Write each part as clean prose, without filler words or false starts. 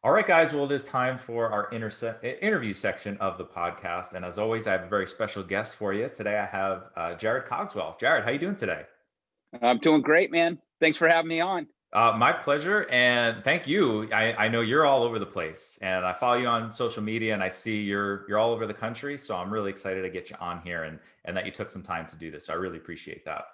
All right, guys. Well, it is time for our interview section of the podcast. And as always, I have a very special guest for you. Today, I have Jarod Cogswell. Jarod, how you doing today? I'm doing great, man. Thanks for having me on. My pleasure, and thank you. I know you're all over the place, and I follow you on social media, and I see you're all over the country. So I'm really excited to get you on here, and that you took some time to do this. So I really appreciate that.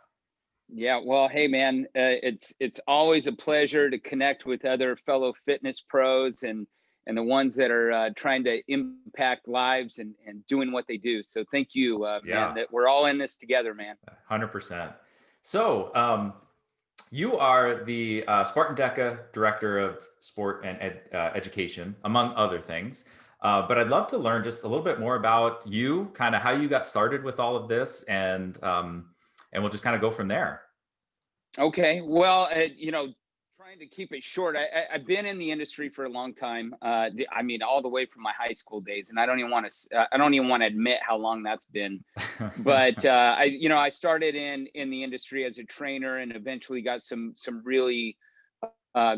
Yeah, well, hey, man, it's always a pleasure to connect with other fellow fitness pros and the ones that are trying to impact lives and doing what they do. So thank you, man. Yeah, That we're all in this together, man. 100%. So, you are the Spartan DECA Director of Sport and Education, among other things. But I'd love to learn just a little bit more about you, kind of how you got started with all of this, and we'll just kind of go from there. Okay, well, trying to keep it short. I've been in the industry for a long time. I mean, all the way from my high school days, and I don't even want to. I don't even want to admit how long that's been. But I started in the industry as a trainer, and eventually got some really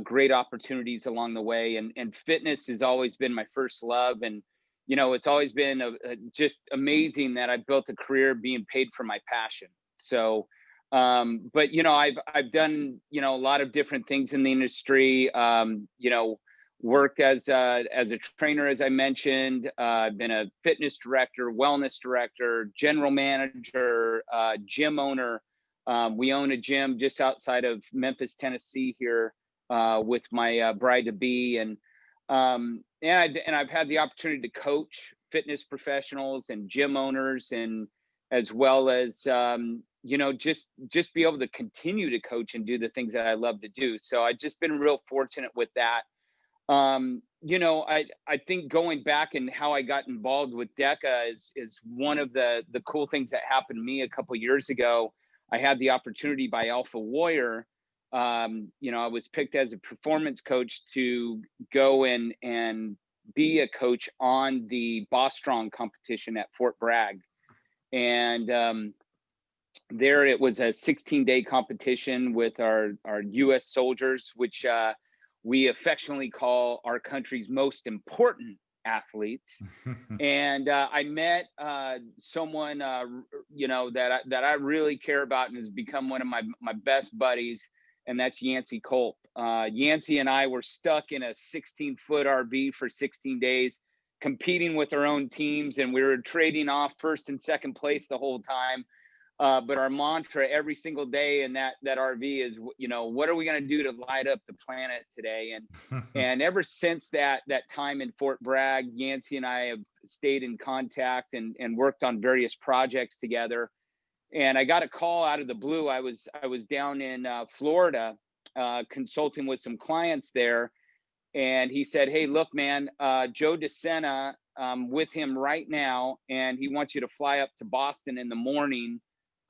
great opportunities along the way. And fitness has always been my first love, and it's always been just amazing that I built a career being paid for my passion. So but I've done a lot of different things in the industry. Worked as a trainer, as I mentioned. I've been a fitness director, wellness director, general manager, gym owner. We own a gym just outside of Memphis, Tennessee here, with my bride to be. And I've had the opportunity to coach fitness professionals and gym owners, and as well as just be able to continue to coach and do the things that I love to do. So I've just been real fortunate with that. I think going back and how I got involved with DECA is one of the cool things that happened to me a couple years ago. I had the opportunity by Alpha Warrior. I was picked as a performance coach to go and be a coach on the Boss Strong competition at Fort Bragg. And there it was a 16-day competition with our U.S. soldiers, which we affectionately call our country's most important athletes. And I met someone that I really care about and has become one of my best buddies, and that's Yancey Culp. Yancey and I were stuck in a 16-foot RV for 16 days, competing with our own teams, and we were trading off first and second place the whole time. But our mantra every single day in that RV is, what are we going to do to light up the planet today? And ever since that time in Fort Bragg, Yancey and I have stayed in contact and worked on various projects together. And I got a call out of the blue. I was down in Florida, consulting with some clients there, and he said, "Hey, look, man, Joe DeSena, with him right now, and he wants you to fly up to Boston in the morning.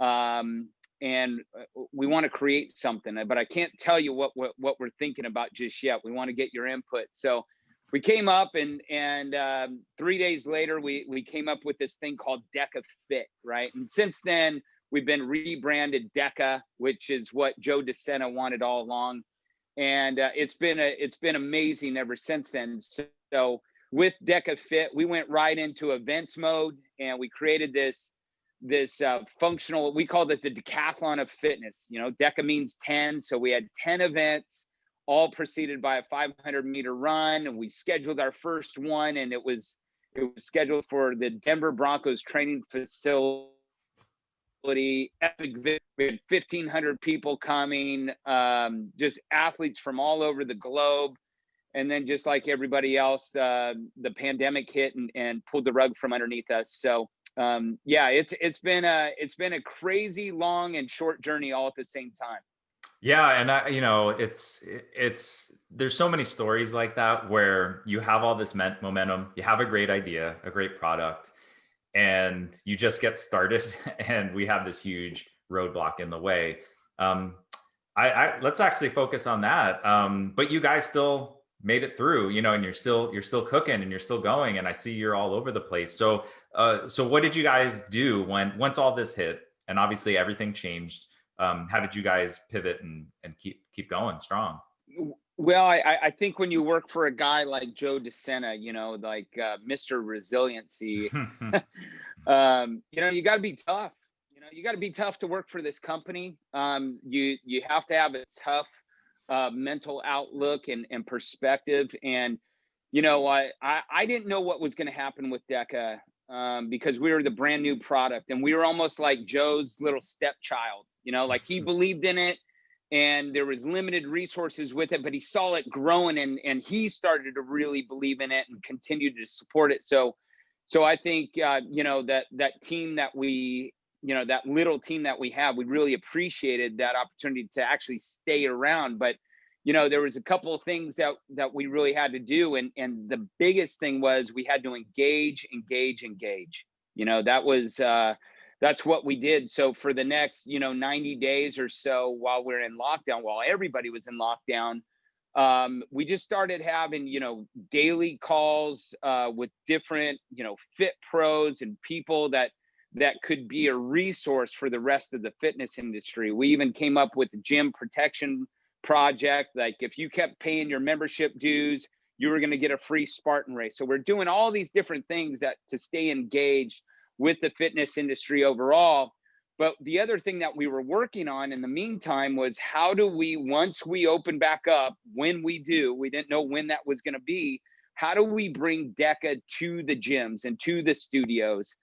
And we want to create something, but I can't tell you what we're thinking about just yet. We want to get your input." So we came up, and 3 days later, we came up with this thing called DECA Fit, right? And since then, we've been rebranded DECA, which is what Joe DeSena wanted all along. And it's been amazing ever since then. So with DECA Fit, we went right into events mode, and we created this functional, we called it the decathlon of fitness. DECA means 10, so we had 10 events, all preceded by a 500-meter run, and we scheduled our first one, and it was scheduled for the Denver Broncos training facility. Epic. We had 1,500 people coming, just athletes from all over the globe. And then, just like everybody else, the pandemic hit and pulled the rug from underneath us. So it's been a crazy long and short journey all at the same time. Yeah, and it's there's so many stories like that where you have all this momentum, you have a great idea, a great product, and you just get started, and we have this huge roadblock in the way. I let's actually focus on that. But you guys still made it through, and you're still cooking and you're still going, and I see you're all over the place. So what did you guys do once all this hit, and obviously everything changed? How did you guys pivot and keep going strong? Well, I think when you work for a guy like Joe DeSena, you know, like Mr. Resiliency, you know, you got to be tough. You know, you got to be tough to work for this company. You have to have a tough mental outlook and perspective. And you know, I didn't know what was going to happen with DECA because we were the brand new product, and we were almost like Joe's little stepchild. You know, like he believed in it, and there was limited resources with it, but he saw it growing, and he started to really believe in it and continued to support it. So I think you know, that team that we, you know, that little team that we have, we really appreciated that opportunity to actually stay around. But you know, there was a couple of things that we really had to do, and the biggest thing was we had to engage. You know, that was that's what we did. So for the next, you know, 90 days or so, while we're in lockdown, while everybody was in lockdown, we just started having, you know, daily calls with different, you know, fit pros and people that could be a resource for the rest of the fitness industry. We even came up with the gym protection project. Like if you kept paying your membership dues, you were going to get a free Spartan race. So we're doing all these different things that to stay engaged with the fitness industry overall. But the other thing that we were working on in the meantime was how do we, once we open back up, when we do, we didn't know when that was going to be, how do we bring DECA to the gyms and to the studios?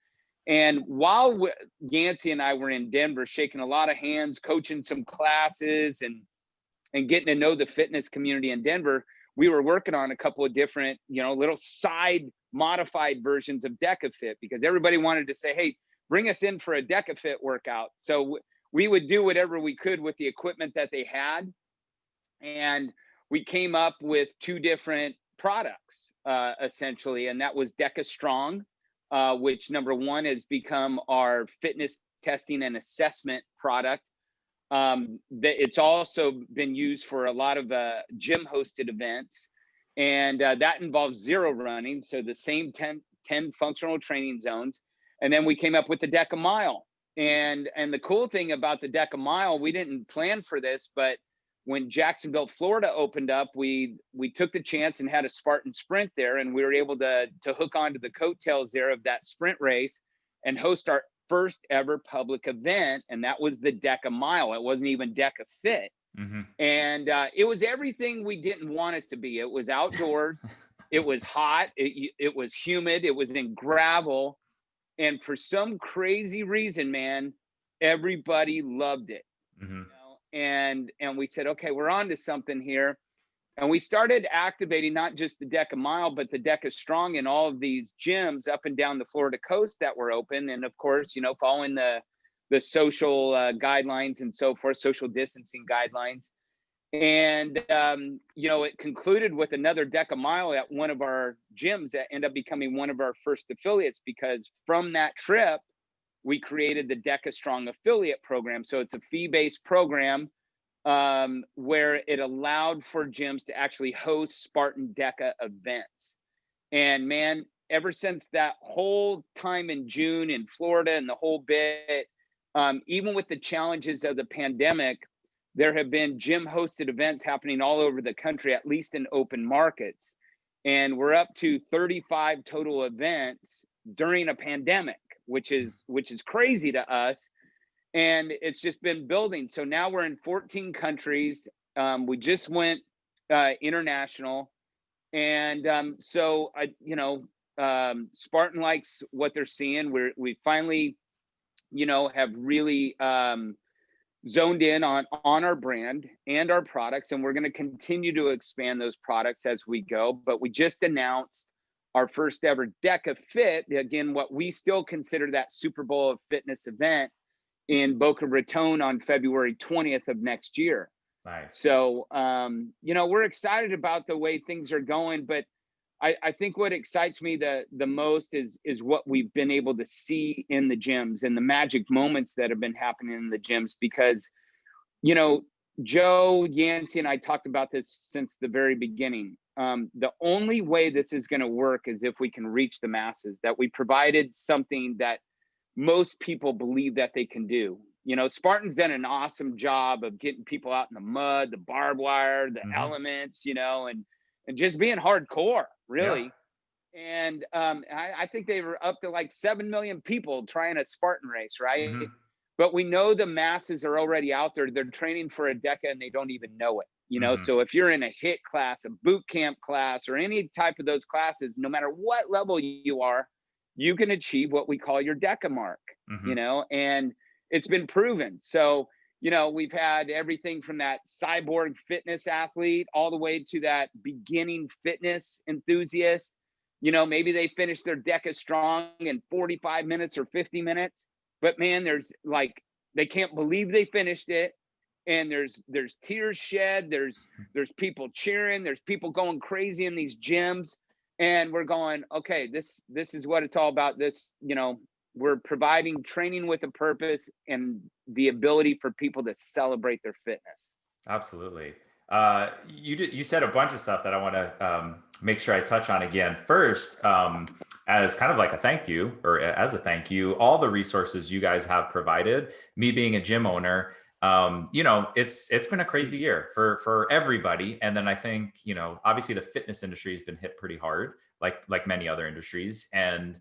And while Yancey and I were in Denver, shaking a lot of hands, coaching some classes, and getting to know the fitness community in Denver, we were working on a couple of different, you know, little side modified versions of DECA Fit, because everybody wanted to say, hey, bring us in for a DECA Fit workout. So we would do whatever we could with the equipment that they had. And we came up with two different products, essentially. And that was DECA Strong, which number one has become our fitness testing and assessment product. It's also been used for a lot of gym hosted events, and that involves zero running. So the same 10 functional training zones. And then we came up with the DECA Mile. And the cool thing about the DECA Mile, we didn't plan for this, but when Jacksonville, Florida opened up, we took the chance and had a Spartan sprint there, and we were able to hook onto the coattails there of that sprint race and host our first ever public event, and that was the DECA Mile. It wasn't even DECA Fit. Mm-hmm. And it was everything we didn't want it to be. It was outdoors, it was hot, it was humid, it was in gravel, and for some crazy reason, man, everybody loved it. Mm-hmm. You know? And we said, okay, we're on to something here. And we started activating not just the DECA Mile, but the DECA Strong in all of these gyms up and down the Florida coast that were open. And of course, you know, following the social guidelines and so forth, social distancing guidelines. And, you know, it concluded with another DECA Mile at one of our gyms that ended up becoming one of our first affiliates, because from that trip, we created the DECA Strong affiliate program. So it's a fee-based program where it allowed for gyms to actually host Spartan DECA events. And man, ever since that whole time in June in Florida and the whole bit, even with the challenges of the pandemic, there have been gym hosted events happening all over the country, at least in open markets. And we're up to 35 total events during a pandemic, which is crazy to us. And it's just been building. So now we're in 14 countries. We just went international. And so, you know, Spartan likes what they're seeing. We finally, you know, have really zoned in on our brand and our products. And we're going to continue to expand those products as we go. But we just announced our first ever DECA Fit, again, what we still consider that Super Bowl of fitness event, in Boca Raton on February 20th of next year. Nice. So, you know, we're excited about the way things are going, but I think what excites me the most is what we've been able to see in the gyms and the magic moments that have been happening in the gyms. Because, you know, Joe, Yancey, and I talked about this since the very beginning. The only way this is going to work is if we can reach the masses, that we provided something that most people believe that they can do. Spartan's done an awesome job of getting people out in the mud, the barbed wire, the Hmm. elements, and just being hardcore, Yeah. really. And I think they were up to like 7 million people trying a Spartan race, right? Hmm. But we know the masses are already out there. They're training for a decade and they don't even know it. Hmm. So if you're in a HIT class, a boot camp class, or any type of those classes, no matter what level you are, you can achieve what we call your DECA mark, Hmm. and it's been proven. So, we've had everything from that cyborg fitness athlete all the way to that beginning fitness enthusiast. Maybe they finished their DECA strong in 45 minutes or 50 minutes, but man, there's like, they can't believe they finished it. And there's tears shed, there's people cheering, there's people going crazy in these gyms. And we're going, okay, this is what it's all about. We're providing training with a purpose and the ability for people to celebrate their fitness. Absolutely. You said a bunch of stuff that I want to make sure I touch on again. First, as kind of like a thank you, or as a thank you, all the resources you guys have provided. Me being a gym owner, it's been a crazy year for everybody. And then I think, obviously the fitness industry has been hit pretty hard, like many other industries. And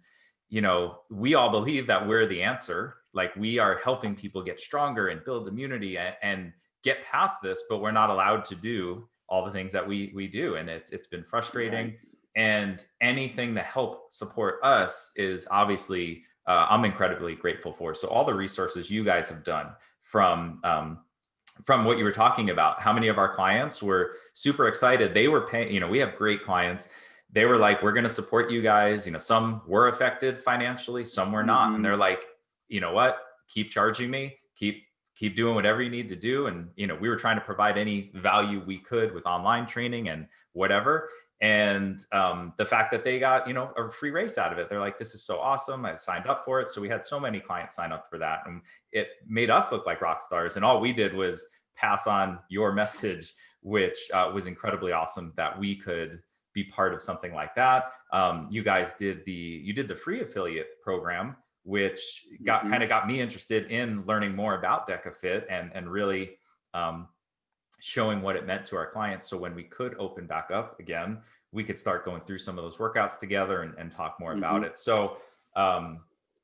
we all believe that we're the answer. Like, we are helping people get stronger and build immunity and get past this, but we're not allowed to do all the things that we do, and it's been frustrating. Right. And anything to help support us is obviously I'm incredibly grateful for. So all the resources you guys have done, from what you were talking about, how many of our clients were super excited. They were paying, we have great clients. They were like, we're going to support you guys. Some were affected financially, some were not. And Mm-hmm. they're like, you know what, keep charging me, keep doing whatever you need to do. And, we were trying to provide any value we could with online training and whatever. And the fact that they got, a free race out of it, they're like, this is so awesome. I signed up for it. So we had so many clients sign up for that. And it made us look like rock stars. And all we did was pass on your message, which was incredibly awesome that we could be part of something like that. You guys did the free affiliate program, which Mm-hmm. got me interested in learning more about DecaFit and really showing what it meant to our clients. So when we could open back up again, we could start going through some of those workouts together and talk more Mm-hmm. about it. So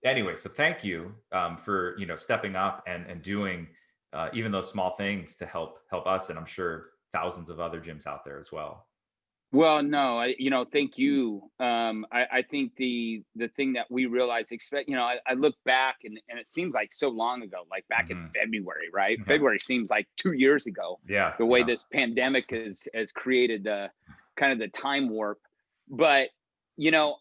anyway, so thank you for stepping up and doing even those small things to help us, and I'm sure thousands of other gyms out there as well. Well, no, thank you. I think the thing that we realized, I look back and it seems like so long ago, like back in Hmm. February, right? Yeah. February seems like 2 years ago. Yeah. The way Yeah. this pandemic has created the kind of the time warp. But you know,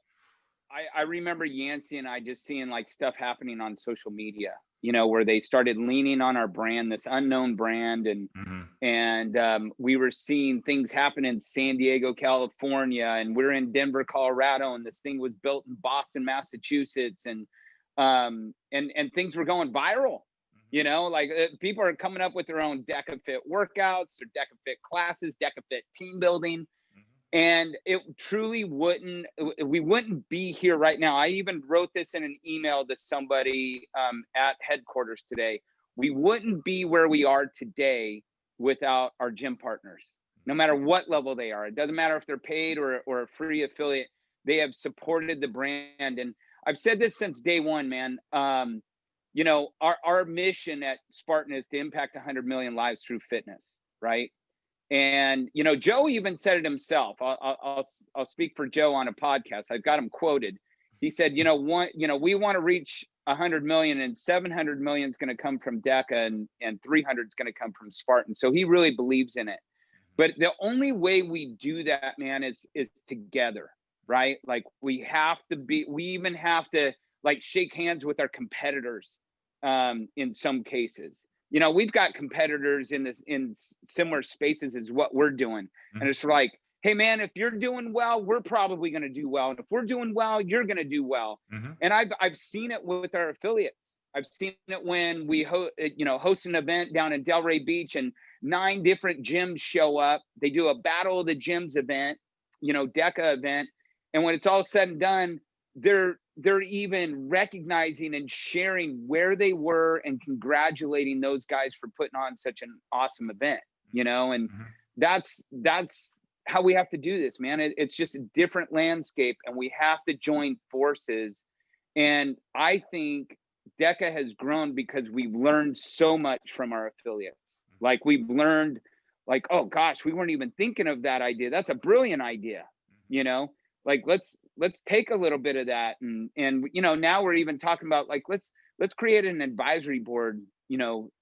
I remember Yancey and I just seeing like stuff happening on social media, where they started leaning on our brand, this unknown brand, Hmm. and we were seeing things happen in San Diego, California, and we're in Denver, Colorado, and this thing was built in Boston, Massachusetts, and things were going viral. Like people are coming up with their own DecaFit workouts, their DecaFit classes, DecaFit team building, and it truly we wouldn't be here right now. I even wrote this in an email to somebody at headquarters today. We wouldn't be where we are today without our gym partners, no matter what level they are. It doesn't matter if they're paid or a free affiliate. They have supported the brand. And I've said this since day one, man. Our mission at Spartan is to impact 100 million lives through fitness, right? And Joe even said it himself. I'll speak for Joe on a podcast. I've got him quoted. He said, we want to reach 100 million, and 700 million is going to come from DECA, and 300 is going to come from Spartan. So he really believes in it. But the only way we do that, man, is together, right? Like we even have to like shake hands with our competitors in some cases. We've got competitors in similar spaces as what we're doing. And it's like, hey man, if you're doing well, we're probably going to do well. And if we're doing well, you're going to do well. Hmm. And I've seen it with our affiliates. I've seen it when we host an event down in Delray Beach and 9 different gyms show up. They do a battle of the gyms event, DECA event. And when it's all said and done, they're even recognizing and sharing where they were and congratulating those guys for putting on such an awesome event, and Mhm. that's how we have to do this, man. It's just a different landscape, and we have to join forces. And I think DECA has grown because we've learned so much from our affiliates. Like, we've learned, like, oh gosh, we weren't even thinking of that idea. That's a brilliant idea, you know. Like, let's take a little bit of that, and now we're even talking about, like, let's create an advisory board,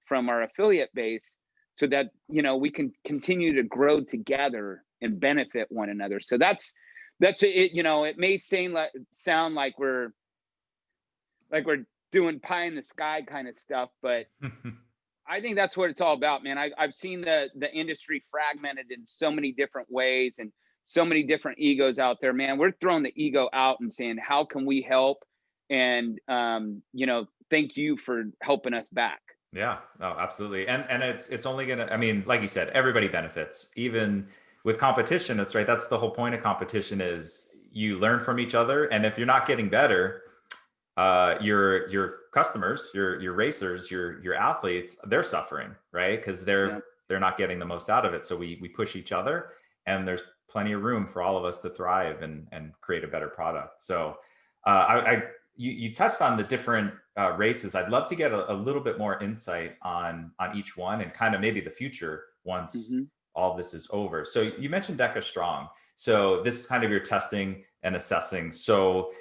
from our affiliate base, so that we can continue to grow together and benefit one another. So that's it. It may sound like we're doing pie in the sky kind of stuff, but I think that's what it's all about, man. I've seen the industry fragmented in so many different ways, and so many different egos out there, man. We're throwing the ego out and saying, how can we help? And thank you for helping us back. Yeah, no, absolutely. And it's only gonna, I mean, like you said, everybody benefits. Even with competition, that's right. That's the whole point of competition, is you learn from each other. And if you're not getting better, your customers, your racers, your athletes, they're suffering, right? Because Yeah. they're not getting the most out of it. So we push each other, and there's plenty of room for all of us to thrive and create a better product. So you touched on the different races. I'd love to get a little bit more insight on each one, and kind of maybe the future once Hmm. all this is over. So you mentioned DECA Strong. So this is kind of your testing and assessing. So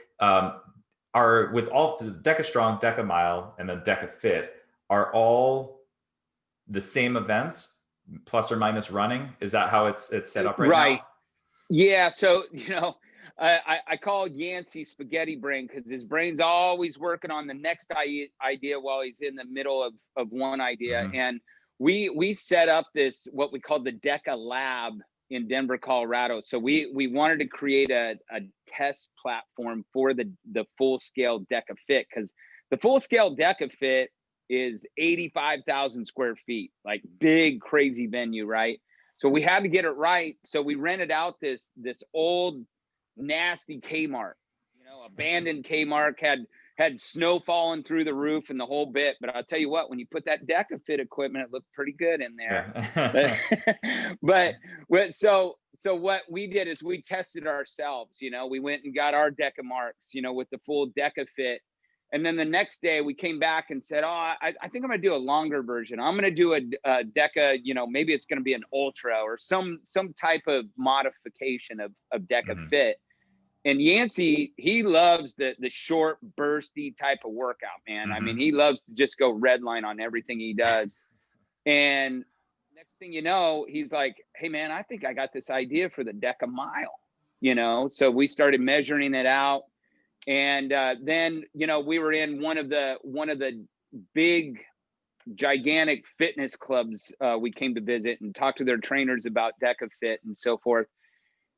are with all the DECA Strong, DECA Mile, and then DECA Fit, are all the same events, plus or minus running? Is that how it's set up right Right. now? Yeah. So, I call Yancey spaghetti brain, because his brain's always working on the next idea while he's in the middle of one idea. Hmm. And we set up this, what we call the DECA lab in Denver, Colorado. So we wanted to create a test platform for the full scale DECA Fit, because the full scale DECA Fit is 85,000 square feet, like big, crazy venue, right? So we had to get it right. So we rented out this old nasty Kmart, abandoned Kmart, had snow falling through the roof and the whole bit. But I'll tell you what, when you put that DECA Fit equipment, it looked pretty good in there. But Yeah. so what we did is we tested ourselves. We went and got our DECA marks, with the full DECA Fit. And then the next day we came back and said, oh, I think I'm going to do a longer version. I'm going to do a DECA, maybe it's going to be an ultra or some type of modification of DECA Hmm. Fit. And Yancey, he loves the short, bursty type of workout, man. I mean, Hmm. he loves to just go redline on everything he does. And next thing you know, he's like, hey, man, I think I got this idea for the DECA Mile. So we started measuring it out. And then we were in one of the big, gigantic fitness clubs. We came to visit and talk to their trainers about DECA Fit and so forth.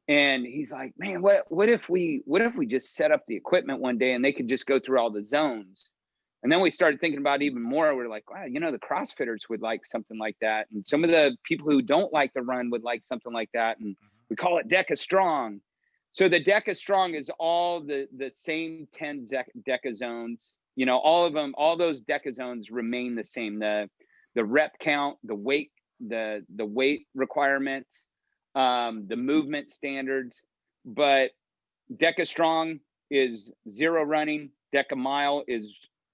And he's like, man, what if we just set up the equipment one day and they could just go through all the zones? And then we started thinking about it even more. We're like, wow, the CrossFitters would like something like that, and some of the people who don't like to run would like something like that. And we call it DECA Strong. So the DECA Strong is all the same 10 DECA zones. All of them, all those DECA zones remain the same. The rep count, the weight, the weight requirements, the movement standards. But DECA Strong is 0 running. DECA Mile is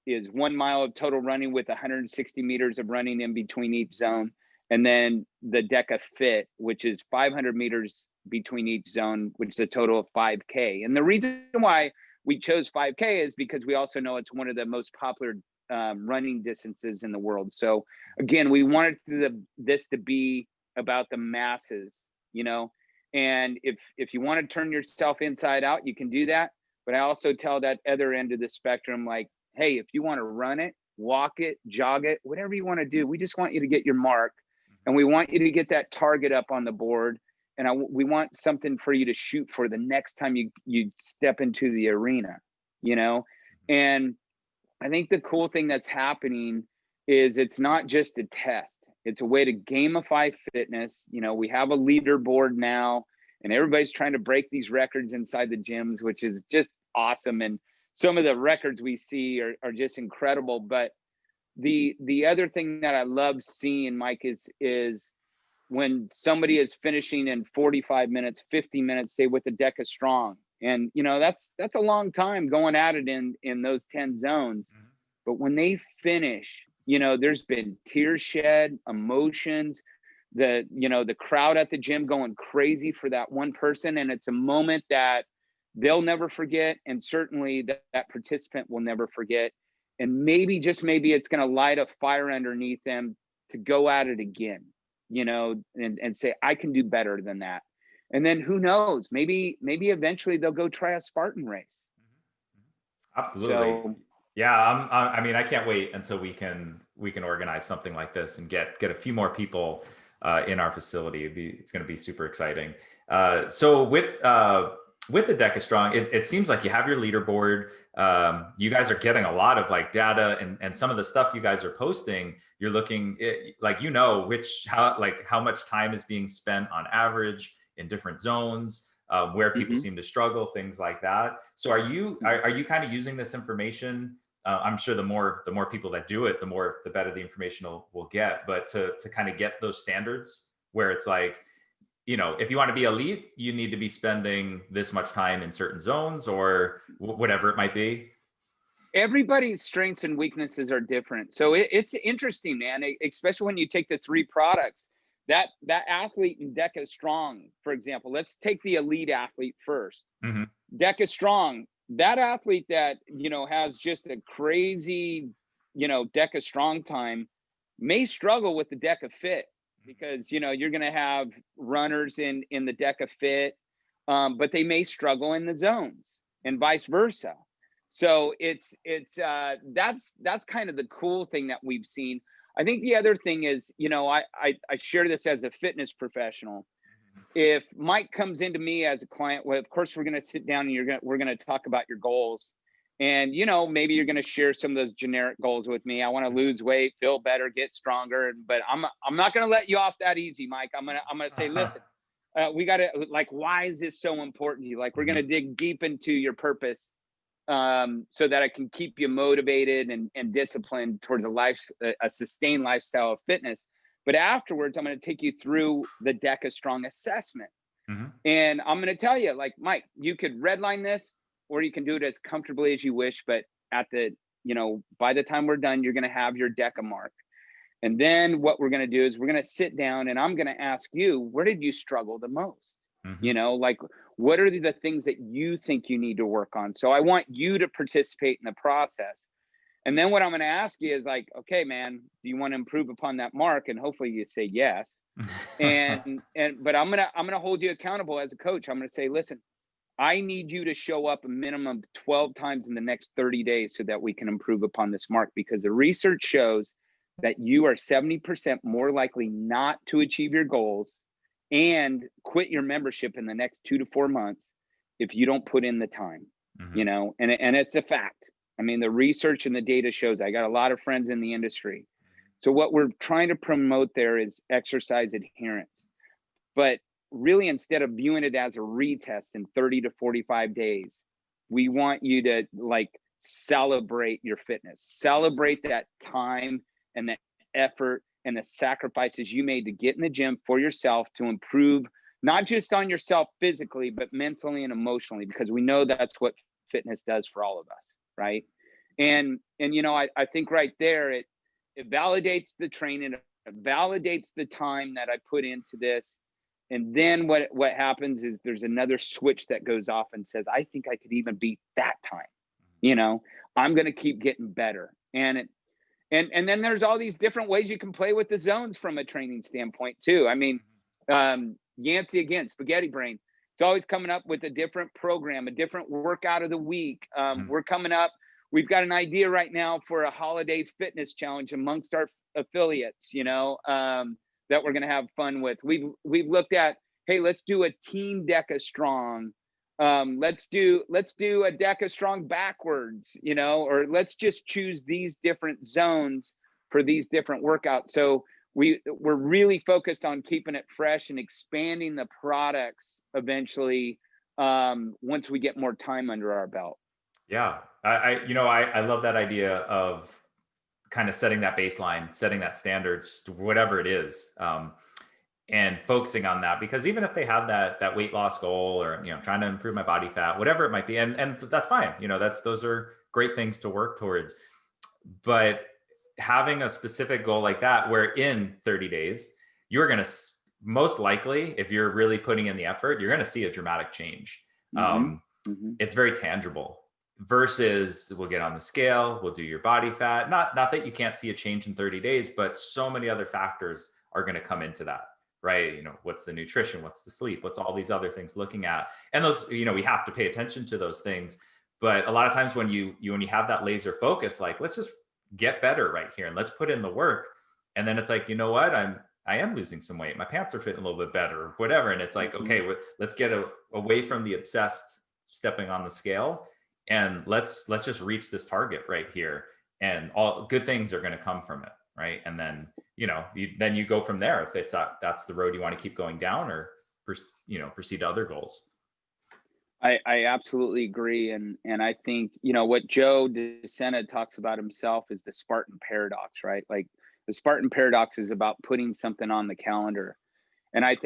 1 mile of total running with 160 meters of running in between each zone. And then the DECA Fit, which is 500 meters between each zone, which is a total of 5K. And the reason why we chose 5K is because we also know it's one of the most popular running distances in the world. So again, we wanted this to be about the masses, and if you want to turn yourself inside out, you can do that. But I also tell that other end of the spectrum, like, hey, if you want to run it, walk it, jog it, whatever you want to do, we just want you to get your mark, and we want you to get that target up on the board. And we want something for you to shoot for the next time you step into the arena, And I think the cool thing that's happening is it's not just a test. It's a way to gamify fitness. We have a leaderboard now, and everybody's trying to break these records inside the gyms, which is just awesome. And some of the records we see are just incredible. But the other thing that I love seeing, Mike, is when somebody is finishing in 45 minutes, 50 minutes, say with a deck of strong. And that's a long time going at it in those 10 zones. But when they finish, there's been tears shed, emotions, the crowd at the gym going crazy for that one person. And it's a moment that they'll never forget. And certainly that participant will never forget. And maybe, just maybe, it's going to light a fire underneath them to go at it again, and say, I can do better than that. And then who knows, maybe eventually they'll go try a Spartan race. Absolutely. So, Yeah, I mean, I can't wait until we can organize something like this and get a few more people in our facility. It's going to be super exciting. So with the Deca Strong, it seems like you have your leaderboard. You guys are getting a lot of like data, and some of the stuff you guys are posting, you're looking like, how much time is being spent on average in different zones, where people seem to struggle, things like that. So are you kind of using this information? I'm sure the more people that do it, the better the information will get. But to kind of get those standards where it's like, if you want to be elite, you need to be spending this much time in certain zones or whatever it might be. Everybody's strengths and weaknesses are different. So it's interesting, man, especially when you take the three products. That athlete in Deca Strong, for example, let's take the elite athlete first. Deca Strong, that athlete that, has just a crazy, Deca Strong time may struggle with the Deca Fit, because, you're going to have runners in the Deca Fit, but they may struggle in the zones and vice versa. So that's kind of the cool thing that we've seen. I think the other thing is, I share this as a fitness professional. If Mike comes into me as a client, well, of course we're going to sit down and we're going to talk about your goals. And, maybe you're going to share some of those generic goals with me. I want to lose weight, feel better, get stronger. But I'm not going to let you off that easy, Mike. I'm going to say, listen, we got to, like, why is this so important to you? Like, we're going to dig deep into your purpose, so that I can keep you motivated and disciplined towards a sustained lifestyle of fitness. But afterwards, I'm going to take you through the Deca Strong assessment. And I'm going to tell you, like, Mike, you could redline this, or you can do it as comfortably as you wish. But by the time we're done, you're going to have your Deca mark. And then what we're going to do is we're going to sit down and I'm going to ask you, where did you struggle the most? Like, what are the things that you think you need to work on? So I want you to participate in the process. And then what I'm going to ask you is like, okay, man, do you want to improve upon that mark? And hopefully you say yes. But I'm going to hold you accountable as a coach. I'm going to say, listen, I need you to show up a minimum 12 times in the next 30 days so that we can improve upon this mark, because the research shows that you are 70% more likely not to achieve your goals and quit your membership in the next 2 to 4 months if you don't put in the time, and it's a fact. I mean, the research and the data shows. I got a lot of friends in the industry. So what we're trying to promote there is exercise adherence. But really, instead of viewing it as a retest in 30 to 45 days, we want you to like celebrate your fitness, celebrate that time and the effort and the sacrifices you made to get in the gym for yourself to improve, not just on yourself physically, but mentally and emotionally, because we know that's what fitness does for all of us, right? And I think right there, it validates the training, it validates the time that I put into this. And then what happens is there's another switch that goes off and says, I think I could even beat that time. I'm going to keep getting better. And then there's all these different ways you can play with the zones from a training standpoint too. I mean, Yancey, again, spaghetti brain, it's always coming up with a different program, a different workout of the week. We've got an idea right now for a holiday fitness challenge amongst our affiliates, that we're going to have fun with. We've looked at, hey, let's do a team Deca Strong. Let's do a Deca Strong backwards, or let's just choose these different zones for these different workouts. So we're really focused on keeping it fresh and expanding the products eventually, once we get more time under our belt. Yeah. I love that idea of kind of setting that baseline, setting that standards to whatever it is. And focusing on that, because even if they have that weight loss goal, or trying to improve my body fat, whatever it might be, and that's fine, those are great things to work towards. But having a specific goal like that, where in 30 days you're going to, most likely, if you're really putting in the effort, you're going to see a dramatic change. Mm-hmm. Mm-hmm. It's very tangible, versus we'll get on the scale, we'll do your body fat, not that you can't see a change in 30 days, but so many other factors are going to come into that, right? What's the nutrition, what's the sleep, what's all these other things looking at, and those, we have to pay attention to those things. But a lot of times when you have that laser focus, like, let's just get better right here and let's put in the work, and then it's like, what, I am losing some weight, my pants are fitting a little bit better, or whatever, and it's like, Mm-hmm. okay, let's get away from the obsessed stepping on the scale, and let's just reach this target right here, and all good things are going to come from it, right? And then then you go from there, if it's that's the road you want to keep going down, or proceed to other goals. I absolutely agree. And I think, what Joe DeSena talks about himself is the Spartan paradox, right? Like, the Spartan paradox is about putting something on the calendar. And I've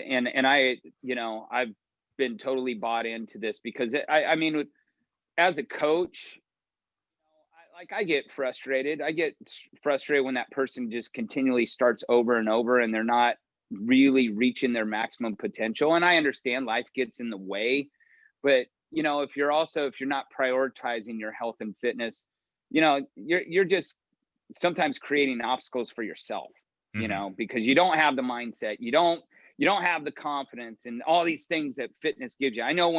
been totally bought into this, because I mean, as a coach, I get frustrated. I get frustrated when that person just continually starts over and over, and they're not really reaching their maximum potential. And I understand life gets in the way, but if you're not prioritizing your health and fitness, you're just sometimes creating obstacles for yourself, Mm-hmm. because you don't have the mindset, you don't have the confidence and all these things that fitness gives you. I know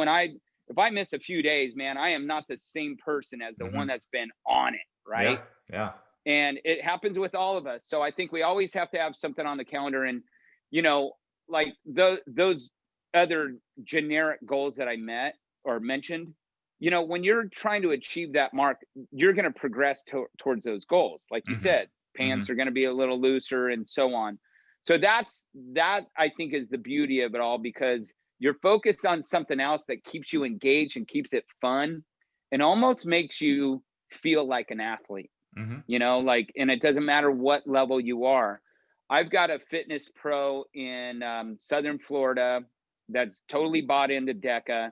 if I miss a few days, man, I am not the same person as the Mm-hmm. one that's been on it, Yeah. right? Yeah. And it happens with all of us. So I think we always have to have something on the calendar. And you know like those other generic goals that I met or mentioned, when you're trying to achieve that mark, you're going to progress towards those goals. Like you Mm-hmm. said, Mm-hmm. pants are going to be a little looser and so on. So that I think is the beauty of it all, because you're focused on something else that keeps you engaged and keeps it fun, and almost makes you feel like an athlete. Mm-hmm. And it doesn't matter what level you are. I've got a fitness pro in Southern Florida that's totally bought into DECA.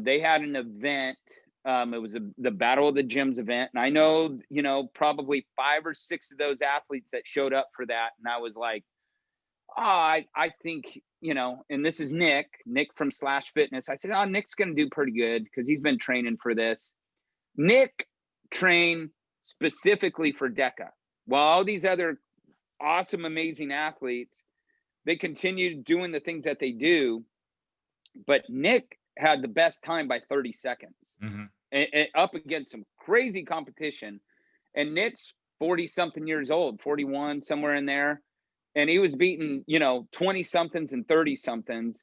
They had an event. It was the Battle of the Gyms event. And I know, probably 5 or 6 of those athletes that showed up for that. And I was like, I think, and this is Nick from Slash Fitness. I said, Nick's going to do pretty good because he's been training for this. Nick trained specifically for DECA, while all these other awesome, amazing athletes, they continued doing the things that they do. But Nick had the best time by 30 seconds, Mm-hmm. and up against some crazy competition. And Nick's 40 something years old, 41, somewhere in there. And he was beating, 20 somethings and 30 somethings.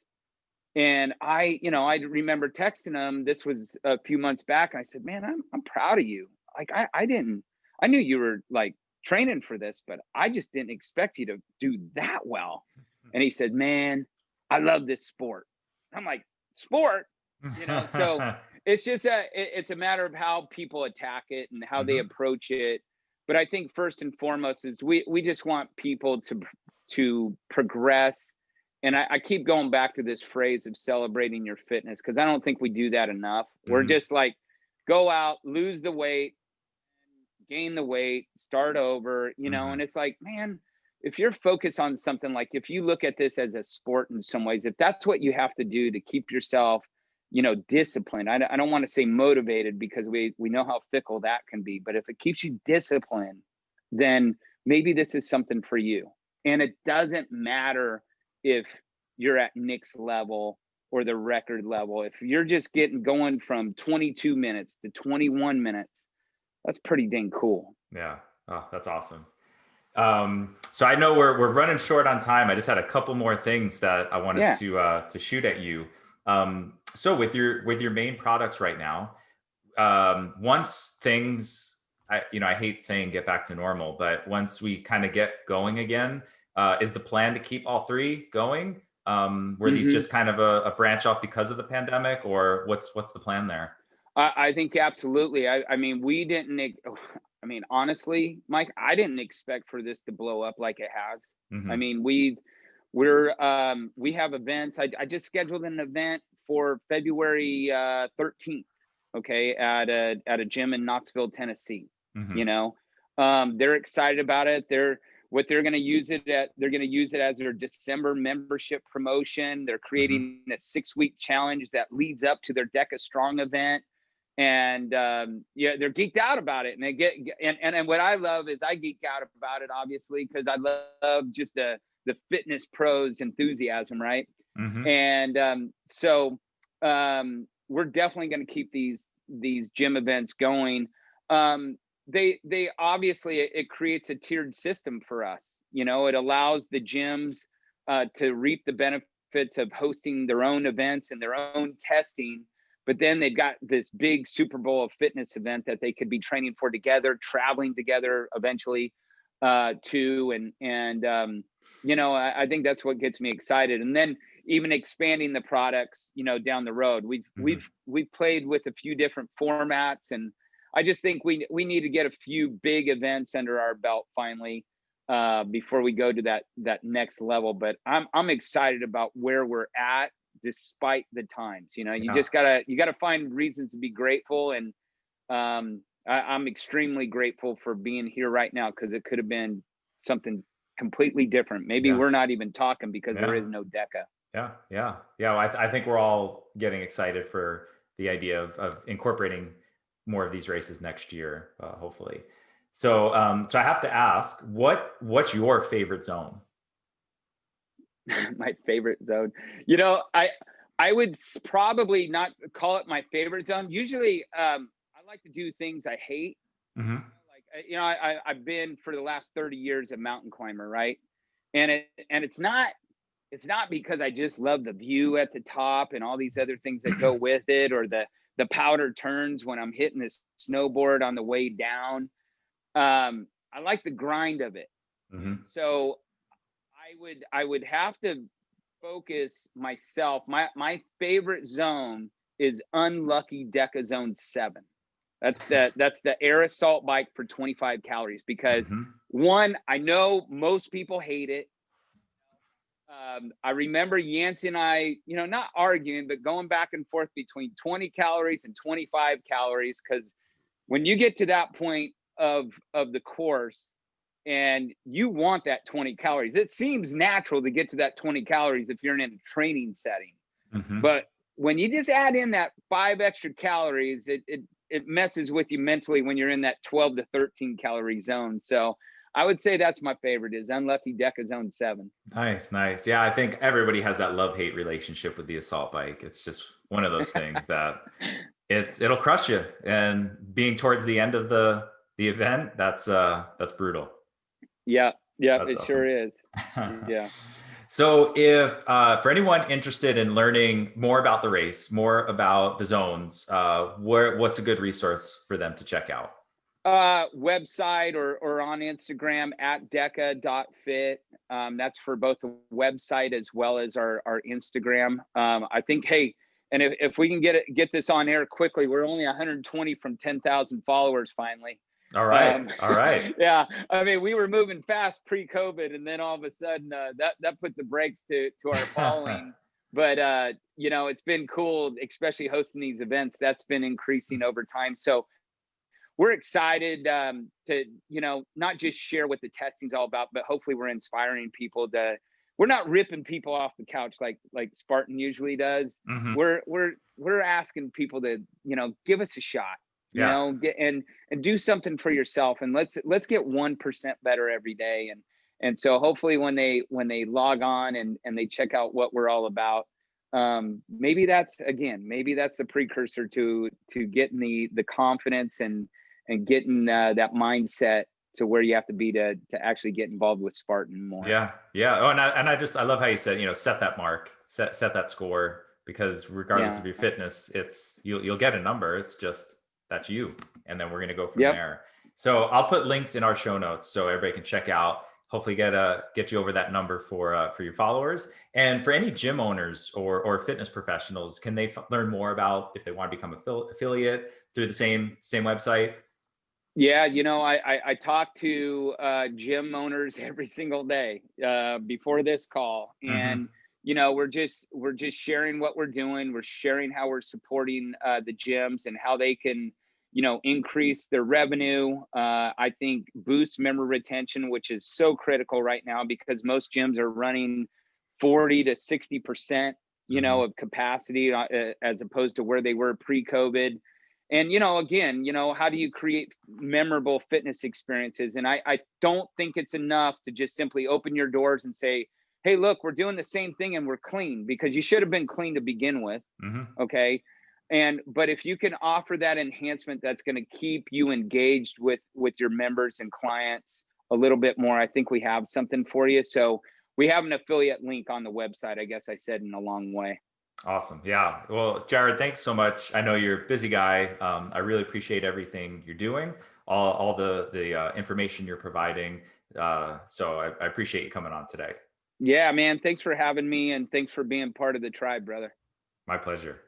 And I remember texting him. This was a few months back. And I said, man, I'm proud of you. Like, I knew you were like training for this, but I just didn't expect you to do that well. And he said, man, I love this sport. I'm like, sport, so it's just it's a matter of how people attack it and how they Mm-hmm. approach it. But I think first and foremost is we just want people to progress. And I keep going back to this phrase of celebrating your fitness, because I don't think we do that enough. We're Mm-hmm. just like, go out, lose the weight, gain the weight, start over, Mm-hmm. and it's like, man, if you're focused on something, like if you look at this as a sport in some ways, if that's what you have to do to keep yourself, disciplined. I don't want to say motivated, because we know how fickle that can be, but if it keeps you disciplined, then maybe this is something for you. And it doesn't matter if you're at Nick's level or the record level. If you're just going from 22 minutes to 21 minutes, that's pretty dang cool. Yeah. Oh, that's awesome. So I know we're running short on time. I just had a couple more things that I wanted Yeah. to shoot at you. So with your main products right now, once things, I hate saying get back to normal, but once we kind of get going again, is the plan to keep all three going? Were these Hmm. just kind of a branch off because of the pandemic, or what's the plan there? I think absolutely. I mean, we didn't. I mean, honestly, Mike, I didn't expect for this to blow up like it has. I Hmm. mean, we have events. I just scheduled an event for February 13th. Okay, at a gym in Knoxville, Tennessee. You Hmm. know, they're excited about it. They're going to use it at. They're going to use it as their December membership promotion. They're Hmm. creating a 6-week challenge that leads up to their Deca Strong event, and yeah, they're geeked out about it. And they get and what I love is I geek out about it, obviously, because I love just the fitness pros enthusiasm, right? Hmm. And so we're definitely going to keep these gym events going. They obviously, it creates a tiered system for us. You know, it allows the gyms to reap the benefits of hosting their own events and their own testing, but then they've got this big Super Bowl of fitness event that they could be training for together, traveling together eventually to, and you know, I think that's what gets me excited. And then even expanding the products, you know, down the road. Hmm. We've played with a few different formats, and I just think we need to get a few big events under our belt finally before we go to that next level. But I'm excited about where we're at despite the times. You know, Yeah. you gotta find reasons to be grateful, and I'm extremely grateful for being here right now because it could have been something completely different. Maybe Yeah. we're not even talking because there Yeah. is no DECA. Yeah. Yeah. Yeah. Well, I think we're all getting excited for the idea of incorporating more of these races next year, hopefully. So, so I have to ask, what's your favorite zone? My favorite zone. You know, I would probably not call it my favorite zone. Usually, I like to do things I hate. Hmm. Like you know, I've been for the last 30 years a mountain climber, right? And it's not because I just love the view at the top and all these other things that go with it, or the powder turns when I'm hitting this snowboard on the way down. I like the grind of it. Hmm. So I would have to focus myself. My favorite zone is unlucky Deca Zone 7. That's the air assault bike for 25 calories because Hmm. one, I know most people hate it. I remember Yancey and I, you know, not arguing, but going back and forth between 20 calories and 25 calories. Because when you get to that point of the course and you want that 20 calories, it seems natural to get to that 20 calories if you're in a training setting. Hmm. But when you just add in that 5 extra calories, it messes with you mentally when you're in that 12 to 13 calorie zone. So I would say that's my favorite is Unlucky Deca Zone 7. Nice, nice. Yeah, I think everybody has that love-hate relationship with the assault bike. It's just one of those things that it'll crush you. And being towards the end of the event, that's brutal. Yeah, yeah, That's it sure awesome. is. Yeah. So if for anyone interested in learning more about the race, more about the zones, what's a good resource for them to check out? Website or on Instagram at deca.fit. That's for both the website as well as our Instagram. I think, hey, and if we can get this on air quickly, we're only 120 from 10,000 followers finally. All right. Um, All right. yeah, I mean, we were moving fast pre-COVID, and then all of a sudden that put the brakes to our following. But you know, it's been cool, especially hosting these events. That's been increasing over time. So we're excited to, you know, not just share what the testing's all about, but hopefully we're inspiring people to. We're not ripping people off the couch like Spartan usually does. Hmm. We're asking people to, you know, give us a shot, you Yeah. know, get and do something for yourself, and let's get 1% better every day. And so hopefully when they log on and they check out what we're all about, maybe that's the precursor to getting the confidence and getting that mindset to where you have to be to actually get involved with Spartan more. Yeah, yeah. Oh, I love how you said, set that mark, set that score, because regardless Yeah. of your fitness, it's you'll get a number. It's just that's you, and then we're gonna go from Yep. there. So I'll put links in our show notes so everybody can check out hopefully get you over that number for your followers. And for any gym owners or fitness professionals, can they learn more about if they want to become affiliate through the same website? Yeah, I talk to gym owners every single day before this call, and Hmm. we're just sharing what we're doing. We're sharing how we're supporting the gyms and how they can, increase their revenue. I think boost member retention, which is so critical right now because most gyms are running 40 to 60%, Hmm. of capacity as opposed to where they were pre-COVID. And again, how do you create memorable fitness experiences? And I don't think it's enough to just simply open your doors and say, hey, look, we're doing the same thing and we're clean, because you should have been clean to begin with. Hmm. Okay. But if you can offer that enhancement that's going to keep you engaged with your members and clients a little bit more, I think we have something for you. So we have an affiliate link on the website, I guess I said in a long way. Awesome. Yeah. Well, Jarod, thanks so much. I know you're a busy guy. I really appreciate everything you're doing, all the information you're providing. So I appreciate you coming on today. Yeah, man, thanks for having me, and thanks for being part of the tribe, brother. My pleasure.